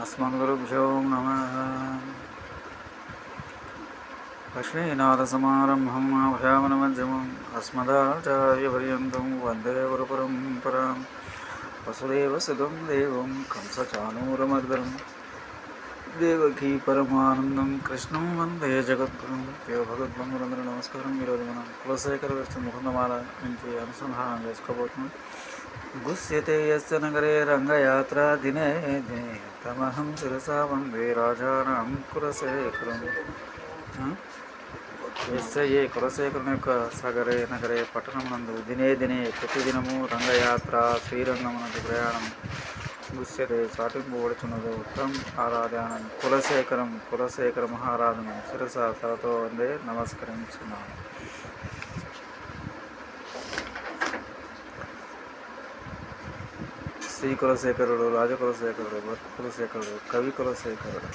अस्मद्गुरुभ्यो नमः। लक्ष्मीनाथसमारम्भं नाभयामनमध्यमम् अस्मदाचार्यपर्यन्तं वन्दे गुरुपरम्परां। वसुदेवसुतं देवं कंसचाणूरमर्दनं देवकी परमानन्दं कृष्णं वन्दे जगद्गुरुं దేవ భగవద్బంధువులందరూ నమస్కారం. ఈరోజు మనం కులశేఖర ముకుందమాల నుంచి అనుసంధానం చేసుకోబోతున్నాం. గుస్యతే యస్య నగరే రంగయాత్ర దినే దినే తమహం శిరసా వందే రాజానాం కులశేఖరం. ఎస్య ఏ కులశేఖరుని యొక్క సగరే నగరే పట్టణం నందు దినే దినే ప్రతిదినము రంగయాత్ర శ్రీరంగమునకు ప్రయాణం గుస్యతే చాటింపబడుచున్నదో ఉత్తరం ఆరాధనం కులశేఖర మహారాధనం శిరస తలతో వందే నమస్కరించున్నాను. శ్రీ కులశేఖరుడు, రాజకులశేఖరుడు, భర్త కులశేఖరుడు, కవి కులశేఖరుడు.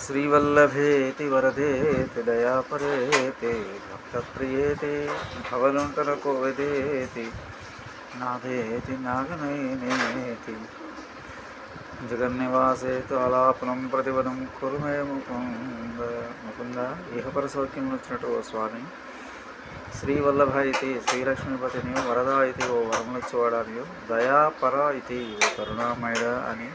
శ్రీవల్లభేతి వరదేతి దయాపరేతి భక్తప్రియేతి భవలుంటన కోవిదేతి నాదేతి నాగనయనేతి జగన్నివాసేతు ఆలాపనం ప్రతిపదం కురుమే ముకుంద ఇహపర సౌఖ్యం వచ్చినట్టు ఓ స్వామి. శ్రీవల్లభ ఇది శ్రీలక్ష్మీపతిని, వరద ఇది ఓ వరములిచ్చేవాడనియు, దయాపర ఇది ఓ కరుణామయుడ అని,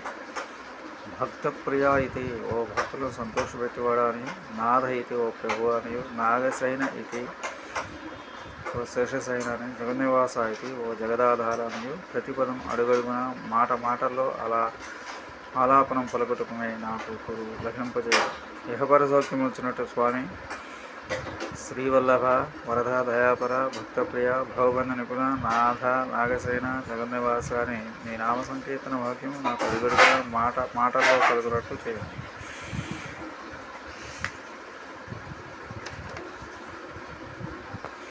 భక్తప్రియ ఇది ఓ భక్తులను సంతోషపెట్టేవాడా అని, నాథ ఇది ఓ ప్రభు అనియు, నాగసైన ఇది ఓ శేషసైన అని, జగన్నివాస ఇది ఓ జగదాధార అనియు, ప్రతిపదం అడుగడుగున మాట మాటల్లో ఆలాపనం పలుకుటకుమై నాకు కురు లభింపజేయ. ఇహపర సౌఖ్యం వచ్చినట్టు స్వామి. శ్రీవల్లభ, వరద, దయాపర, భక్తప్రియ, భవబంధ నిపుణ, నాథ, నాగసేన, జగన్నివాస అని నీ నామ సంకీర్తన వాక్యం నాకు అడుగడుగున మాటల్లో కలుగునట్లు చేయండి.